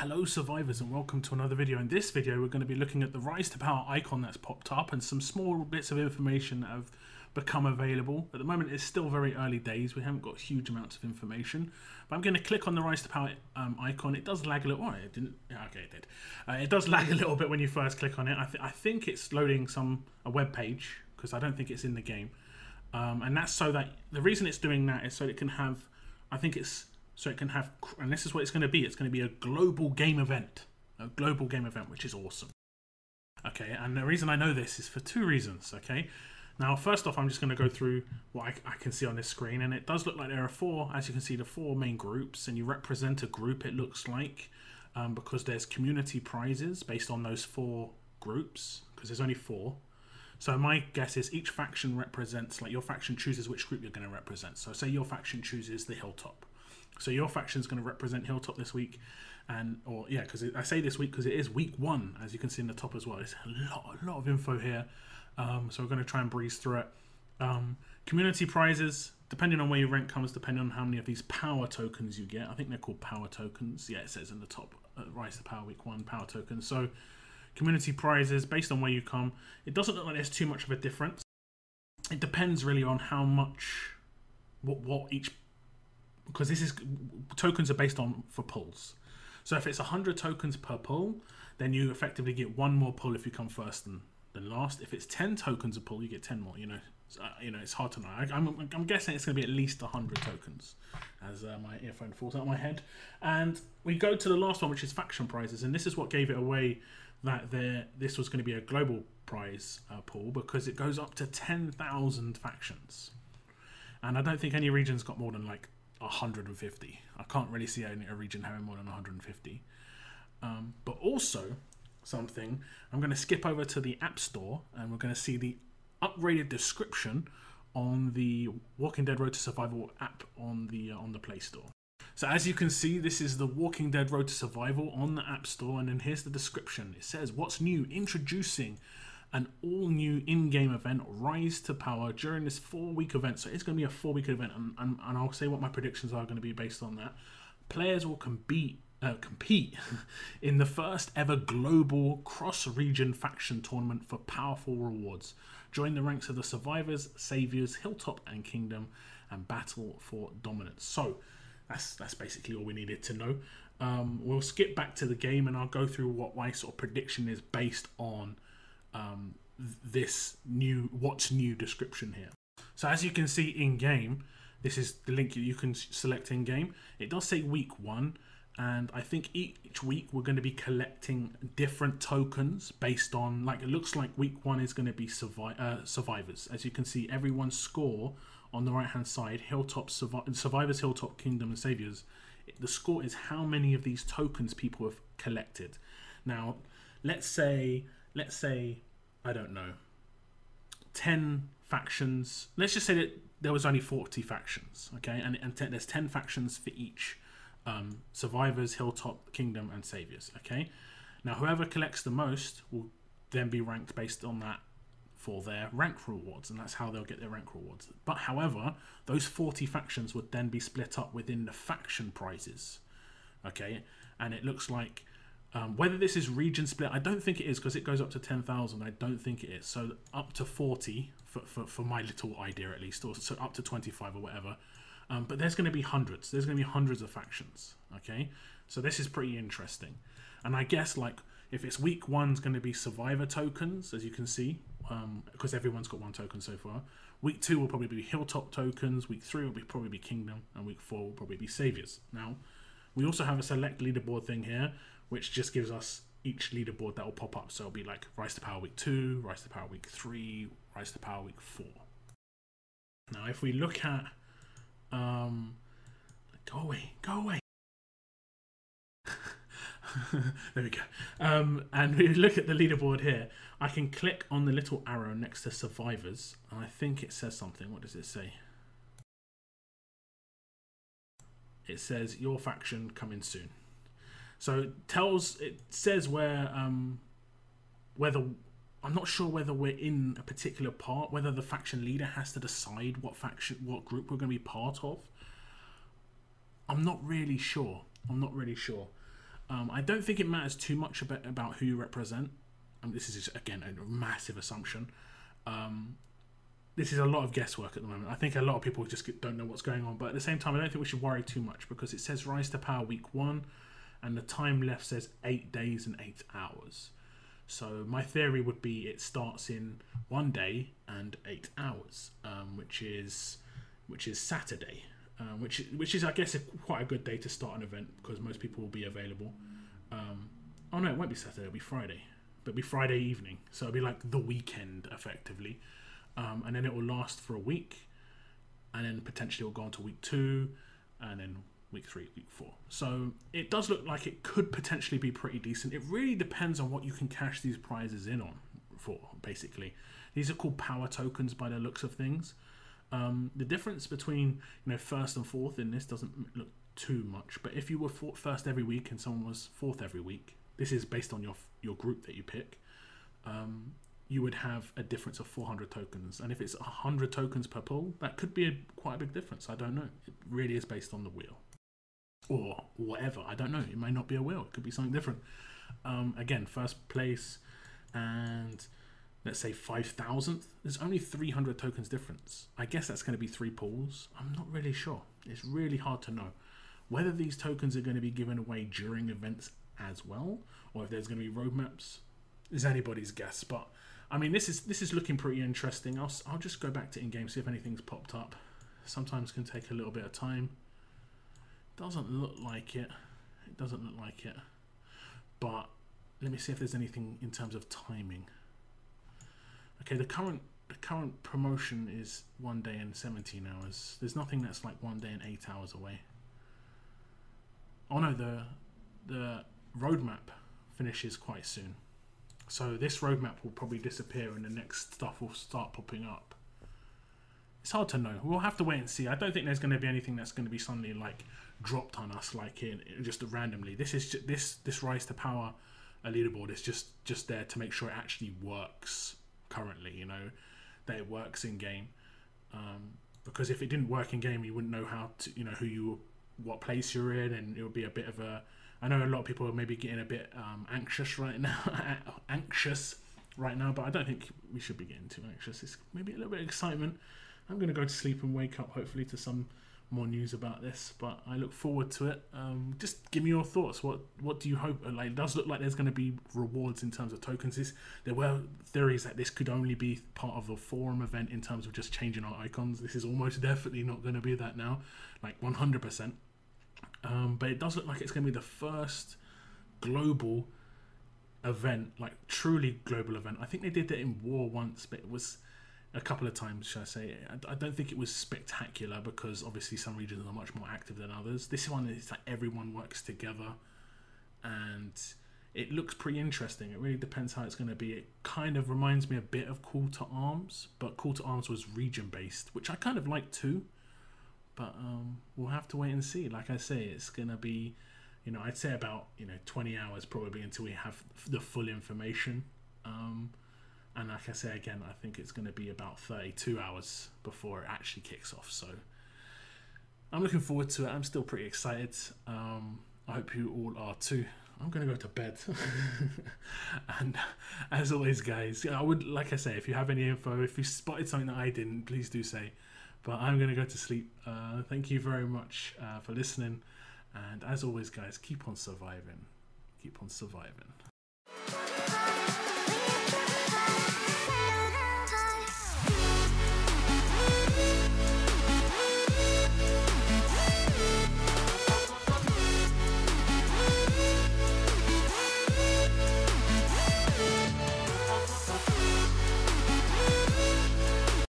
Hello survivors and welcome to another video. In this video we're going to be looking at the Rise to Power icon that's popped up and some small bits of information that have become available. At the moment it's still very early days, we haven't got huge amounts of information, but I'm going to click on the Rise to Power icon. It does lag a little. Oh, it didn't. Yeah, okay, it did. It does lag a little bit when you first click on it. I think it's loading a web page because I don't think it's in the game, and that's so that the reason it's doing that is so it can have, and this is what it's going to be. It's going to be a global game event. A global game event, which is awesome. Okay, and the reason I know this is for two reasons, okay? Now, first off, I'm just going to go through what I can see on this screen, and it does look like there are four, as you can see, the four main groups, and you represent a group, it looks like, because there's community prizes based on those four groups, because there's only four. So my guess is each faction represents, like your faction chooses which group you're going to represent. So say your faction chooses the Hilltop. So your faction is going to represent Hilltop this week, because I say this week because it is week 1, as you can see in the top as well. It's a lot of info here, so we're going to try and breeze through it. Community prizes, depending on where your rank comes, depending on how many of these power tokens you get. I think they're called power tokens. Yeah, it says in the top, Rise to Power week 1 power tokens. So community prizes based on where you come. It doesn't look like there's too much of a difference. It depends really on how much, what each. Because tokens are based on for pulls. So if it's 100 tokens per pull, then you effectively get 1 more pull if you come first than last. If it's 10 tokens a pull, you get 10 more. It's hard to know. I'm guessing it's going to be at least 100 tokens, as my earphone falls out of my head. And we go to the last one, which is faction prizes, and this is what gave it away that this was going to be a global prize pool, because it goes up to 10,000 factions, and I don't think any region's got more than like 150. I can't really see a region having more than 150. But also something, I'm going to skip over to the App Store and we're going to see the upgraded description on the Walking Dead Road to Survival app on the Play Store. So as you can see, this is the Walking Dead Road to Survival on the App Store, and then here's the description. It says, "What's new? Introducing an all-new in-game event, Rise to Power, during this 4-week event." So it's going to be a 4-week event, and I'll say what my predictions are going to be based on that. Players will compete in the first ever global cross-region faction tournament for powerful rewards. Join the ranks of the Survivors, Saviors, Hilltop, and Kingdom, and battle for dominance. So that's basically all we needed to know. We'll skip back to the game, and I'll go through what my sort of prediction is based on this what's new description here. So as you can see in game, this is the link you can select in game. It does say week 1, and I think each week we're going to be collecting different tokens based on, like, it looks like week 1 is going to be survivors. As you can see, everyone's score on the right hand side, Hilltop, Survivors, Hilltop, Kingdom, and Saviors. The score is how many of these tokens people have collected. Now let's say, I don't know, 10 factions. Let's just say that there was only 40 factions, okay? And there's 10 factions for each Survivors, Hilltop, Kingdom, and Saviors, okay? Now, whoever collects the most will then be ranked based on that for their rank rewards, and that's how they'll get their rank rewards. But however, those 40 factions would then be split up within the faction prizes, okay? And it looks like whether this is region split, I don't think it is, because it goes up to 10,000. I don't think it is. So up to 40 for my little idea at least, or so up to 25 or whatever. But there's going to be hundreds. There's going to be hundreds of factions. Okay, so this is pretty interesting. And I guess, like, if it's week 1's going to be survivor tokens, as you can see, because everyone's got 1 token so far. Week 2 will probably be Hilltop tokens. Week 3 will probably be Kingdom, and week 4 will probably be Saviors. Now, we also have a select leaderboard thing here, which just gives us each leaderboard that will pop up. So it'll be like Rise to Power week 2, Rise to Power week 3, Rise to Power week 4. Now, if we look at go away. There we go. And we look at the leaderboard here. I can click on the little arrow next to Survivors, and I think it says something. What does it say? It says your faction coming soon. So it says where whether, I'm not sure whether we're in a particular part, whether the faction leader has to decide what group we're going to be part of. I'm not really sure. I don't think it matters too much about who you represent. This is just, again, a massive assumption. This is a lot of guesswork at the moment. I think a lot of people just don't know what's going on. But at the same time, I don't think we should worry too much, because it says Rise to Power Week 1, and the time left says 8 days and 8 hours. So my theory would be it starts in 1 day and 8 hours, which is Saturday, which is, I guess, quite a good day to start an event, because most people will be available. Oh no, it won't be Saturday, it'll be Friday. But it'll be Friday evening, so it'll be like the weekend effectively. And then it will last for a week, and then potentially it will go on to week 2, and then week 3, week 4. So it does look like it could potentially be pretty decent. It really depends on what you can cash these prizes in on for, basically. These are called power tokens by the looks of things. The difference between, first and fourth in this doesn't look too much, but if you were first every week and someone was fourth every week, this is based on your group that you pick, you would have a difference of 400 tokens. And if it's 100 tokens per pull, that could be quite a big difference. I don't know. It really is based on the wheel. Or whatever. I don't know. It may not be a wheel. It could be something different. Again, first place and let's say 5,000th. There's only 300 tokens difference. I guess that's going to be 3 pulls. I'm not really sure. It's really hard to know. Whether these tokens are going to be given away during events as well, or if there's going to be roadmaps, is anybody's guess. But I mean, this is looking pretty interesting. I'll just go back to in-game, see if anything's popped up. Sometimes can take a little bit of time. Doesn't look like it. It doesn't look like it. But let me see if there's anything in terms of timing. Okay, the current promotion is 1 day and 17 hours. There's nothing that's like 1 day and 8 hours away. Oh no, the roadmap finishes quite soon. So this roadmap will probably disappear and the next stuff will start popping up. It's hard to know. We'll have to wait and see. I don't think there's going to be anything that's going to be suddenly like dropped on us like in just randomly. This is this Rise to Power leaderboard is just there to make sure it actually works currently, that it works in game. Because if it didn't work in game, you wouldn't know how to, what place you're in, and it would be a bit of a, I know a lot of people are maybe getting a bit anxious right now, but I don't think we should be getting too anxious. It's maybe a little bit of excitement. I'm going to go to sleep and wake up hopefully to some more news about this, but I look forward to it. Just give me your thoughts. What do you hope? Like, it does look like there's going to be rewards in terms of tokens. There were theories that this could only be part of the forum event in terms of just changing our icons. This is almost definitely not going to be that now, like 100%. But it does look like it's going to be the first global event, like truly global event. I think they did that in War once, but it was a couple of times, should I say. I don't think it was spectacular because obviously some regions are much more active than others. This one is like everyone works together and it looks pretty interesting. It really depends how it's going to be. It kind of reminds me a bit of Call to Arms, but Call to Arms was region based, which I kind of like too. But we'll have to wait and see. Like I say, it's going to be, I'd say about 20 hours probably until we have the full information. And like I say again, I think it's going to be about 32 hours before it actually kicks off. So I'm looking forward to it. I'm still pretty excited. I hope you all are too. I'm going to go to bed. And as always, guys, I would, like I say, if you have any info, if you spotted something that I didn't, please do say. But I'm going to go to sleep. Thank you very much for listening. And as always, guys, keep on surviving. Keep on surviving.